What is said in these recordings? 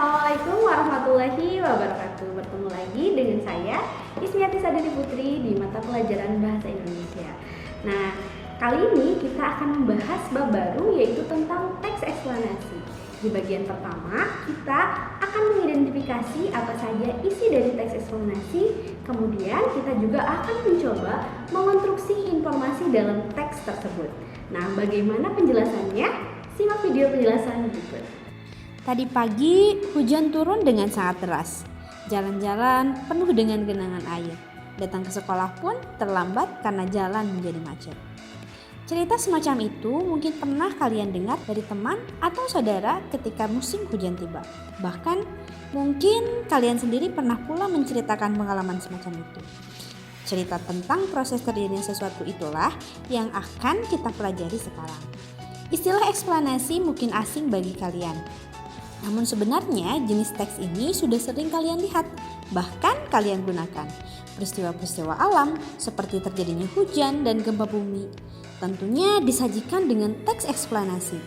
Assalamualaikum warahmatullahi wabarakatuh. Bertemu lagi dengan saya Ismiati Sadini Putri di mata pelajaran Bahasa Indonesia. Nah, kali ini kita akan membahas bab baru yaitu tentang teks eksplanasi. Di bagian pertama, kita akan mengidentifikasi apa saja isi dari teks eksplanasi. Kemudian kita juga akan mencoba mengonstruksi informasi dalam teks tersebut. Nah, bagaimana penjelasannya? Simak video penjelasan berikut. Tadi pagi hujan turun dengan sangat deras. Jalan-jalan penuh dengan genangan air. Datang ke sekolah pun terlambat karena jalan menjadi macet. Cerita semacam itu mungkin pernah kalian dengar dari teman atau saudara ketika musim hujan tiba. Bahkan mungkin kalian sendiri pernah pula menceritakan pengalaman semacam itu. Cerita tentang proses terjadinya sesuatu itulah yang akan kita pelajari sekarang. Istilah eksplanasi mungkin asing bagi kalian. Namun sebenarnya jenis teks ini sudah sering kalian lihat, bahkan kalian gunakan. Peristiwa-peristiwa alam seperti terjadinya hujan dan gempa bumi tentunya disajikan dengan teks eksplanasi.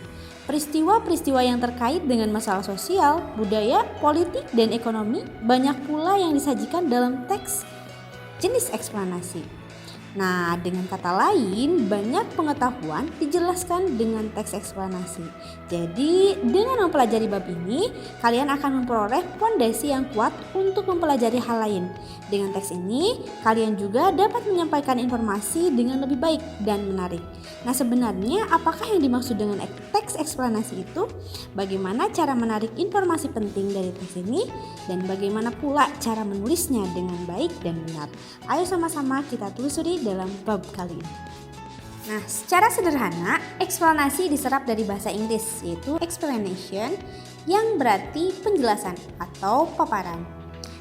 Peristiwa-peristiwa yang terkait dengan masalah sosial, budaya, politik, dan ekonomi banyak pula yang disajikan dalam teks jenis eksplanasi. Nah, dengan kata lain, banyak pengetahuan dijelaskan dengan teks eksplanasi. Jadi, dengan mempelajari bab ini, kalian akan memperoleh fondasi yang kuat untuk mempelajari hal lain. Dengan teks ini, kalian juga dapat menyampaikan informasi dengan lebih baik dan menarik. Nah, sebenarnya apakah yang dimaksud dengan teks eksplanasi itu? Bagaimana cara menarik informasi penting dari teks ini? Dan bagaimana pula cara menulisnya dengan baik dan benar? Ayo sama-sama kita telusuri dalam bab kali ini. Nah, secara sederhana, eksplanasi diserap dari bahasa Inggris, yaitu explanation, yang berarti penjelasan atau paparan.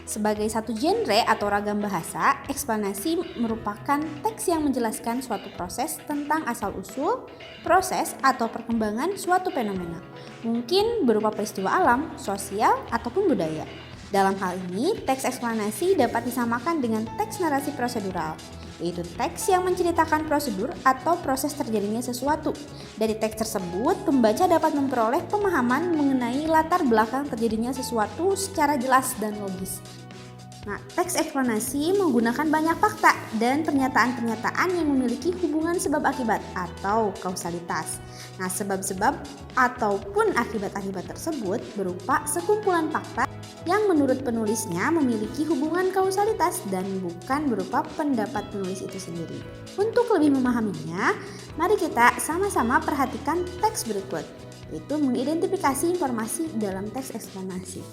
Sebagai satu genre atau ragam bahasa, eksplanasi merupakan teks yang menjelaskan suatu proses tentang asal-usul, proses atau perkembangan suatu fenomena. Mungkin berupa peristiwa alam, sosial, ataupun budaya. Dalam hal ini, teks eksplanasi dapat disamakan dengan teks narasi prosedural, yaitu teks yang menceritakan prosedur atau proses terjadinya sesuatu. Dari teks tersebut, pembaca dapat memperoleh pemahaman mengenai latar belakang terjadinya sesuatu secara jelas dan logis. Nah, teks eksplanasi menggunakan banyak fakta dan pernyataan-pernyataan yang memiliki hubungan sebab akibat atau kausalitas. Nah, sebab-sebab ataupun akibat-akibat tersebut berupa sekumpulan fakta yang menurut penulisnya memiliki hubungan kausalitas dan bukan berupa pendapat penulis itu sendiri. Untuk lebih memahaminya, mari kita sama-sama perhatikan teks berikut, yaitu mengidentifikasi informasi dalam teks eksplanasi.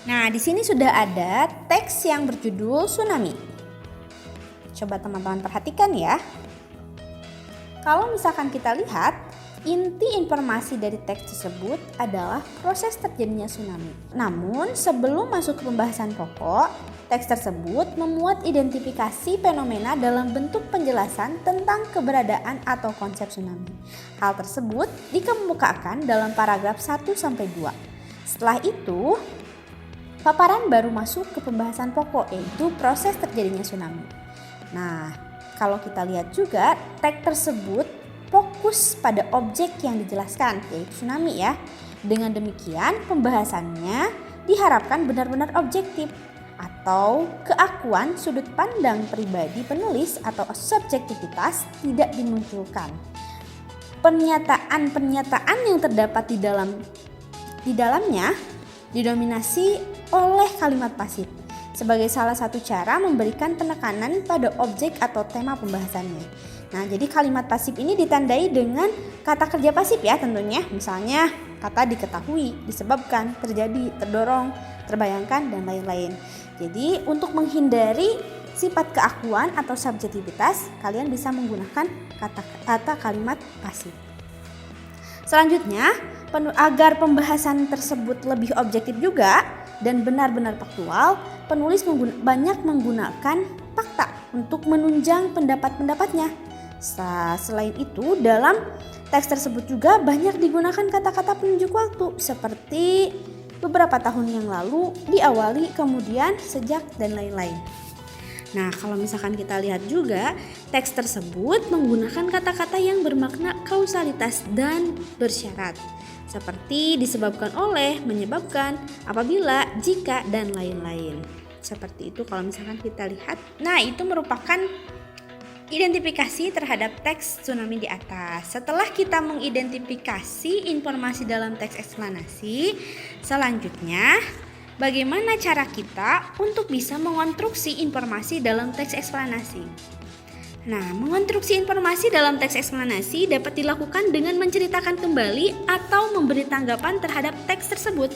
Nah, di sini sudah ada teks yang berjudul Tsunami. Coba teman-teman perhatikan ya. Kalau misalkan kita lihat, inti informasi dari teks tersebut adalah proses terjadinya tsunami. Namun, sebelum masuk ke pembahasan pokok, teks tersebut memuat identifikasi fenomena dalam bentuk penjelasan tentang keberadaan atau konsep tsunami. Hal tersebut dikemukakan dalam paragraf 1-2. Setelah itu, paparan baru masuk ke pembahasan pokok, yaitu proses terjadinya tsunami. Nah, kalau kita lihat juga, teks tersebut fokus pada objek yang dijelaskan, yaitu tsunami ya. Dengan demikian, pembahasannya diharapkan benar-benar objektif atau keakuan sudut pandang pribadi penulis atau subjektivitas tidak dimunculkan. Pernyataan-pernyataan yang terdapat di dalamnya didominasi oleh kalimat pasif sebagai salah satu cara memberikan penekanan pada objek atau tema pembahasannya. Nah, jadi kalimat pasif ini ditandai dengan kata kerja pasif ya tentunya. Misalnya kata diketahui, disebabkan, terjadi, terdorong, terbayangkan, dan lain-lain. Jadi untuk menghindari sifat keakuan atau subjektivitas, kalian bisa menggunakan kata kalimat pasif. Selanjutnya, agar pembahasan tersebut lebih objektif juga dan benar-benar faktual, penulis banyak menggunakan fakta untuk menunjang pendapat-pendapatnya. Selain itu, dalam teks tersebut juga banyak digunakan kata-kata penunjuk waktu seperti beberapa tahun yang lalu, diawali, kemudian, sejak, dan lain-lain. Nah, kalau misalkan kita lihat juga, teks tersebut menggunakan kata-kata yang bermakna kausalitas dan bersyarat. seperti disebabkan oleh, menyebabkan, apabila, jika, dan lain-lain. Seperti itu kalau misalkan kita lihat. Nah, itu merupakan identifikasi terhadap teks tsunami di atas. Setelah kita mengidentifikasi informasi dalam teks eksplanasi, selanjutnya bagaimana cara kita untuk bisa mengonstruksi informasi dalam teks eksplanasi. Nah, mengonstruksi informasi dalam teks eksplanasi dapat dilakukan dengan menceritakan kembali atau memberi tanggapan terhadap teks tersebut.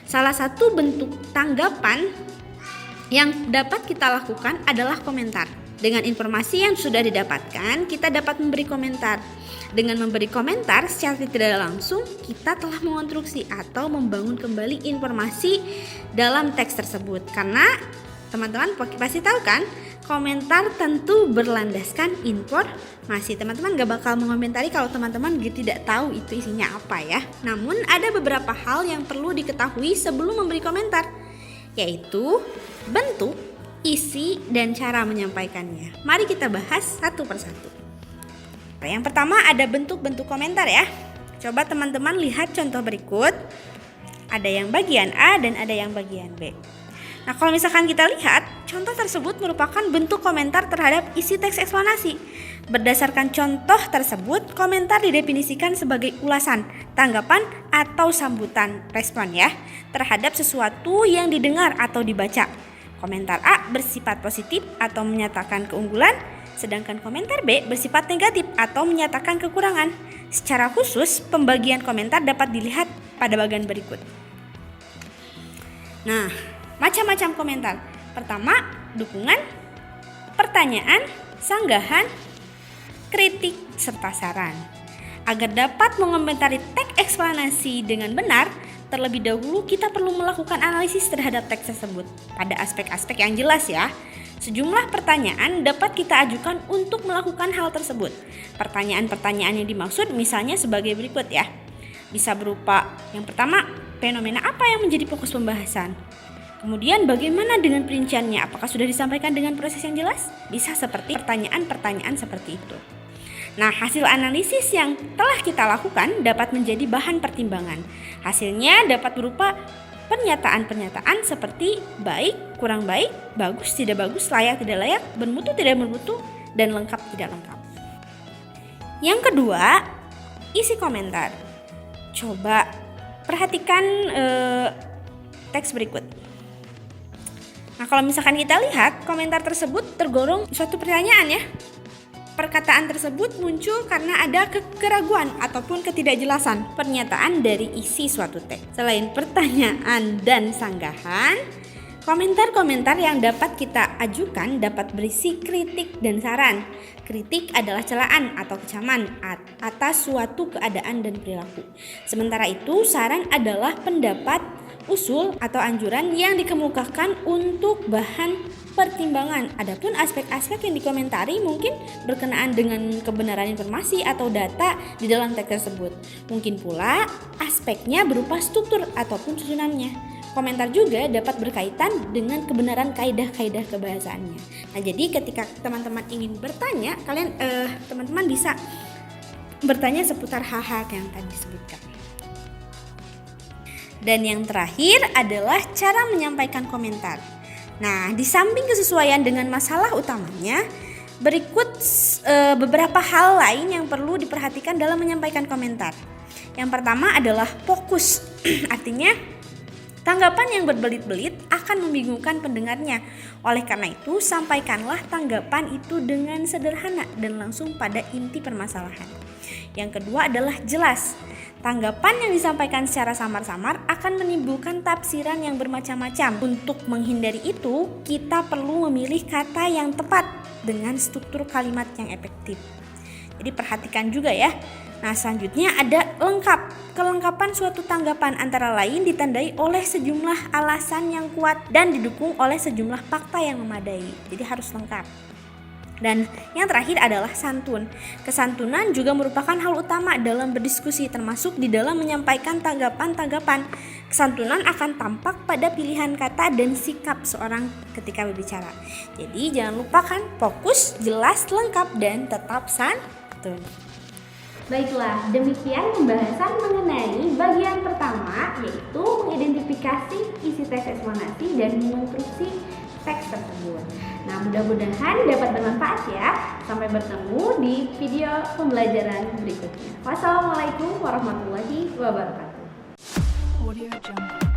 Salah satu bentuk tanggapan yang dapat kita lakukan adalah komentar. Dengan informasi yang sudah didapatkan, kita dapat memberi komentar. Dengan memberi komentar secara tidak langsung, kita telah mengonstruksi atau membangun kembali informasi dalam teks tersebut. Karena teman-teman pasti tahu kan, komentar tentu berlandaskan informasi. Teman-teman gak bakal mengomentari kalau teman-teman tidak tahu itu isinya apa ya. Namun ada beberapa hal yang perlu diketahui sebelum memberi komentar, yaitu bentuk, isi, dan cara menyampaikannya. Mari kita bahas satu persatu. Yang pertama ada bentuk-bentuk komentar ya. Coba teman-teman lihat contoh berikut. Ada yang bagian A dan ada yang bagian B. Nah, kalau misalkan kita lihat, contoh tersebut merupakan bentuk komentar terhadap isi teks eksplanasi. Berdasarkan contoh tersebut, komentar didefinisikan sebagai ulasan, tanggapan, atau sambutan respon ya terhadap sesuatu yang didengar atau dibaca. Komentar A bersifat positif atau menyatakan keunggulan, sedangkan komentar B bersifat negatif atau menyatakan kekurangan. Secara khusus, pembagian komentar dapat dilihat pada bagian berikut. Nah, macam-macam komentar. Pertama, dukungan, pertanyaan, sanggahan, kritik, serta saran. Agar dapat mengomentari teks eksplanasi dengan benar, terlebih dahulu kita perlu melakukan analisis terhadap teks tersebut pada aspek-aspek yang jelas ya. Sejumlah pertanyaan dapat kita ajukan untuk melakukan hal tersebut. Pertanyaan-pertanyaan yang dimaksud misalnya sebagai berikut ya. Bisa berupa yang pertama, fenomena apa yang menjadi fokus pembahasan? Kemudian bagaimana dengan perinciannya? Apakah sudah disampaikan dengan proses yang jelas? Bisa seperti pertanyaan-pertanyaan seperti itu. Nah, hasil analisis yang telah kita lakukan dapat menjadi bahan pertimbangan. Hasilnya dapat berupa pernyataan-pernyataan seperti baik, kurang baik, bagus, tidak bagus, layak, tidak layak, bermutu, tidak bermutu, dan lengkap, tidak lengkap. Yang kedua, isi komentar. Coba perhatikan teks berikut. Nah, kalau misalkan kita lihat, komentar tersebut tergolong suatu pertanyaan ya. Perkataan tersebut muncul karena ada keraguan ataupun ketidakjelasan pernyataan dari isi suatu teks. Selain pertanyaan dan sanggahan, komentar-komentar yang dapat kita ajukan dapat berisi kritik dan saran. Kritik adalah celaan atau kecaman atas suatu keadaan dan perilaku. Sementara itu, saran adalah pendapat, usul, atau anjuran yang dikemukakan untuk bahan pertimbangan. Adapun aspek-aspek yang dikomentari mungkin berkenaan dengan kebenaran informasi atau data di dalam teks tersebut. Mungkin pula aspeknya berupa struktur ataupun susunannya. Komentar juga dapat berkaitan dengan kebenaran kaidah-kaidah kebahasaannya. Nah, jadi ketika teman-teman ingin bertanya, teman-teman bisa bertanya seputar hal-hal yang tadi disebutkan. Dan yang terakhir adalah cara menyampaikan komentar. Nah, di samping kesesuaian dengan masalah utamanya, berikut beberapa hal lain yang perlu diperhatikan dalam menyampaikan komentar. Yang pertama adalah fokus. Artinya, tanggapan yang berbelit-belit akan membingungkan pendengarnya. Oleh karena itu, sampaikanlah tanggapan itu dengan sederhana dan langsung pada inti permasalahan. Yang kedua adalah jelas. Tanggapan yang disampaikan secara samar-samar akan menimbulkan tafsiran yang bermacam-macam. Untuk menghindari itu, kita perlu memilih kata yang tepat dengan struktur kalimat yang efektif. Jadi perhatikan juga ya. Nah, selanjutnya ada lengkap. Kelengkapan suatu tanggapan antara lain ditandai oleh sejumlah alasan yang kuat dan didukung oleh sejumlah fakta yang memadai. Jadi harus lengkap. Dan yang terakhir adalah santun. Kesantunan juga merupakan hal utama dalam berdiskusi, termasuk di dalam menyampaikan tanggapan-tanggapan. Kesantunan akan tampak pada pilihan kata dan sikap seorang ketika berbicara. Jadi jangan lupakan fokus, jelas, lengkap, dan tetap santun. Baiklah, demikian pembahasan mengenai bagian pertama, yaitu mengidentifikasi isi teks eksplanasi dan mengonstruksi teks tersebut. Nah, mudah-mudahan dapat bermanfaat ya. Sampai bertemu di video pembelajaran berikutnya. Wassalamualaikum warahmatullahi wabarakatuh. Audio Jungle.